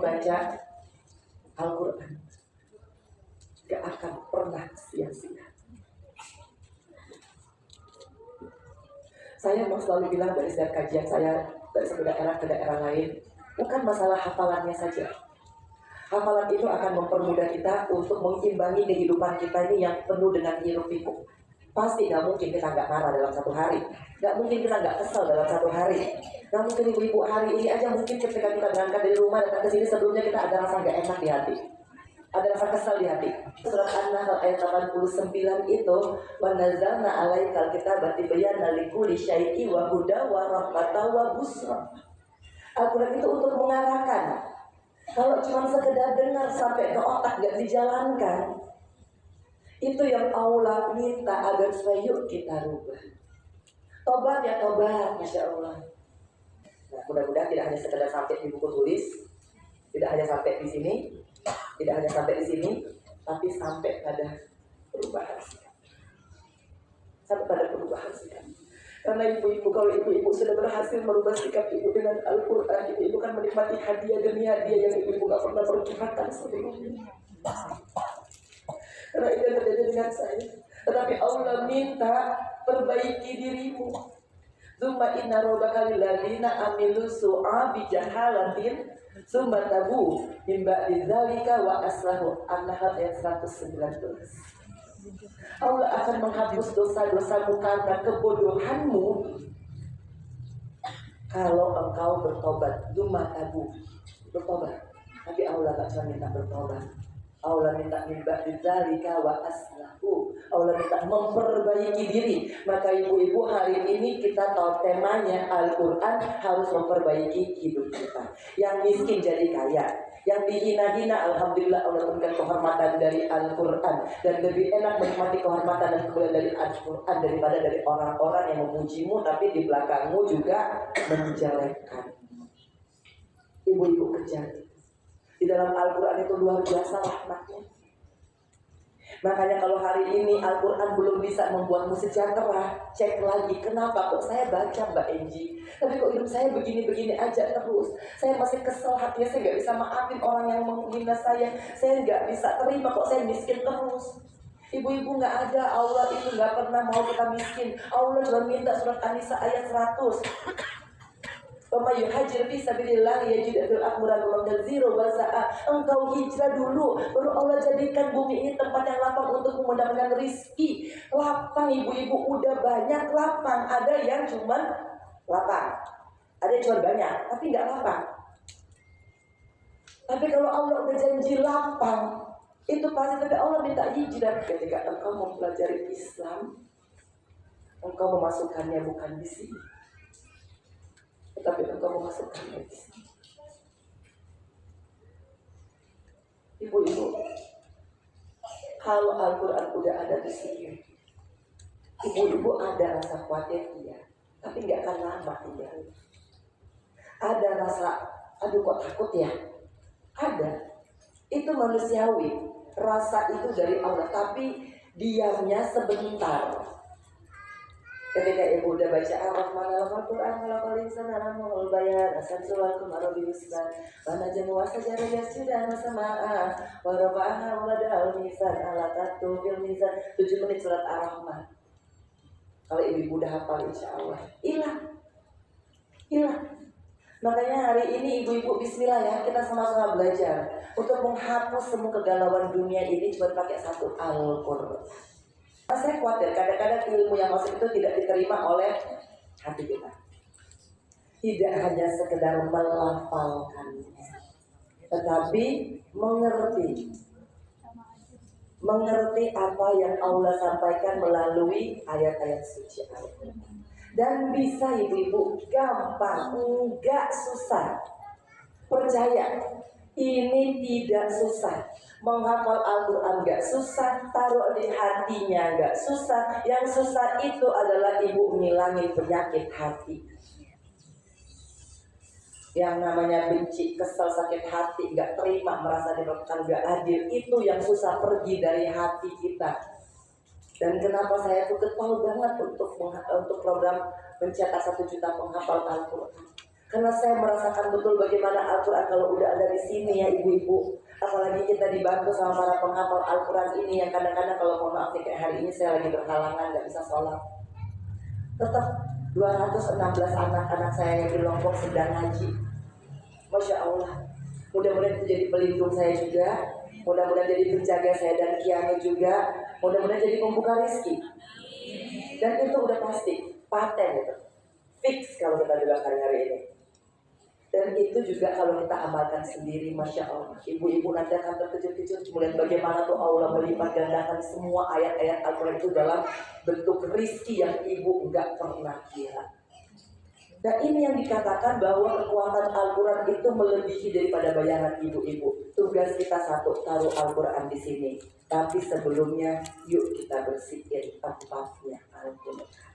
membaca Al-Quran gak akan pernah sia-sia. Saya mau selalu bilang dari setiap kajian saya, dari satu daerah ke daerah lain, bukan masalah hafalannya saja. Hafalan itu akan mempermudah kita untuk mengimbangi kehidupan kita ini yang penuh dengan hiruk-pikuk. Pasti gak mungkin kita gak marah dalam satu hari, gak mungkin kita gak kesel dalam satu hari. Gak mungkin ibu-ibu hari ini aja mungkin ketika kita berangkat dari rumah datang ke sini sebelumnya kita ada rasa gak enak di hati, ada rasa kesal di hati. Surat An-Nahl ayat 89 itu, wa nazzalna alaikal kitaba tibyana likulli syai'in wa huda wa rahmatan wa busra. Al-Quran itu untuk mengarahkan. Kalau cuma sekedar dengar sampai ke otak gak dijalankan, itu yang Allah minta agar supaya yuk kita rubah. Tobat ya tobat, Masya Allah. Nah, mudah-mudahan tidak hanya sekedar sampai di buku tulis, tidak hanya sampai di sini, tidak hanya sampai di sini, tapi sampai pada perubahan sikap. Sampai pada perubahan sikap. Karena ibu-ibu, kalau ibu-ibu sudah berhasil merubah sikap ibu dengan Al-Quran, ibu kan menikmati hadiah demi hadiah yang ibu gak pernah perkirakan sebelumnya. Karena ini yang terjadi dengan saya. Tetapi Allah minta perbaiki dirimu. Tsumma inna rabbaka lilladzina amilu su'a bi jahalatin tsumma tabu min ba'di dzalika wa aslahu. An-Nahl ayat 119. Allah akan menghapus dosa-dosamu karena kebodohanmu kalau engkau bertobat. Tsumma tabu, bertobat. Tapi Allah tak cuma minta bertobat, Allah minta minta dzalika wa aslahu. Allah minta memperbaiki diri. Maka ibu-ibu hari ini kita tahu temanya Al-Quran harus memperbaiki hidup kita. Yang miskin jadi kaya, yang dihina-hina alhamdulillah Allah berikan kehormatan dari Al-Quran. Dan lebih enak menikmati kehormatan dan kemuliaan dari Al-Quran daripada dari orang-orang yang memujimu tapi di belakangmu juga menjelekkan. Ibu-ibu kejar. Di dalam Al-Quran itu luar biasa rahmatnya. Makanya kalau hari ini Al-Quran belum bisa membuatmu sejahtera, cek lagi, kenapa kok saya baca Mbak Enji, tapi kok hidup saya begini-begini aja terus. Saya masih kesel hatinya, saya gak bisa maafin orang yang menghina saya gak bisa terima kok saya miskin terus. Ibu-ibu gak ada, Allah itu gak pernah mau kita miskin. Allah cuma minta surat An-Nisa ayat 100. Yuhajir fi sabilillah yajid fil aqmuran wa tanziru wa sa'a. Engkau hijrah dulu, baru Allah jadikan bumi ini tempat yang lapang untuk mendapatkan rizki. Lapang ibu-ibu, udah banyak lapang. Ada yang cuman lapang, ada yang cuma banyak tapi nggak lapang. Tapi kalau Allah udah janji lapang, itu pasti. Tapi Allah minta hijrah. Ketika engkau mempelajari Islam, engkau memasukkannya bukan di sini, tapi engkau memasukkan di sini. Ibu-ibu, kalau Al-Quran udah ada di sini, ibu-ibu ada rasa khawatir iya, tapi nggak akan lama iya. Ada rasa, aduh kok takut ya? Ada. Itu manusiawi. Rasa itu dari Allah, tapi diamnya sebentar. Ketika ibu udah baca Ar-Rahman Al-Quran Al-Quran Al-Quran Al-Bayan Asan-Suwalkum Ar-Rabiyusman Banajamu Wasajara Yasudah Masama'a Waraba'aha Walada'al Mizan Alatatu Fil Mizan 7 menit surat Ar-Rahman. Kalau ibu udah hafal insya Allah hilang. Makanya hari ini ibu-ibu bismillah ya, kita sama-sama belajar untuk menghapus semua kegalauan dunia ini cuma pakai satu Al-Quran. Saya khawatir kadang-kadang ilmu yang masuk itu tidak diterima oleh hati kita. Tidak hanya sekedar melafalkannya, tetapi mengerti apa yang Allah sampaikan melalui ayat-ayat suci Al-Quran. Dan bisa ibu-ibu gampang, enggak susah. Percaya, ini tidak susah. Menghafal Al-Quran gak susah, taruh di hatinya gak susah. Yang susah itu adalah ibu ngilangin penyakit hati. Yang namanya benci, kesel, sakit hati, gak terima, merasa diperlakukan gak adil, itu yang susah pergi dari hati kita. Dan kenapa saya tuh getol banget untuk program mencetak 1 juta penghafal Al-Quran. Karena saya merasakan betul bagaimana Al-Quran kalau udah ada di sini ya ibu-ibu. Apalagi kita dibantu sama para penghafal Al-Quran ini yang kadang-kadang kalau mohon maaf nih, kayak hari ini saya lagi berhalangan gak bisa sholat. Tetap 216 anak-anak saya yang di Lombok sedang ngaji. Masya Allah. Mudah-mudahan itu jadi pelindung saya juga. Mudah-mudahan jadi penjaga saya dan Kiano juga. Mudah-mudahan jadi pembuka rezeki. Dan itu udah pasti, paten itu. Fix kalau kita bilang hari-hari ini. Dan itu juga kalau kita amalkan sendiri, Masya Allah. Ibu-ibu nanti akan terkejut-kejut melihat bagaimana tuh Allah melipat gandakan semua ayat-ayat Al-Quran itu dalam bentuk rizki yang ibu enggak pernah kira. Dan ini yang dikatakan bahwa kekuatan Al-Quran itu melebihi daripada bayangan ibu-ibu. Tugas kita satu, taruh Al-Quran di sini. Tapi sebelumnya, yuk kita bersihin tempatnya Al-Quran.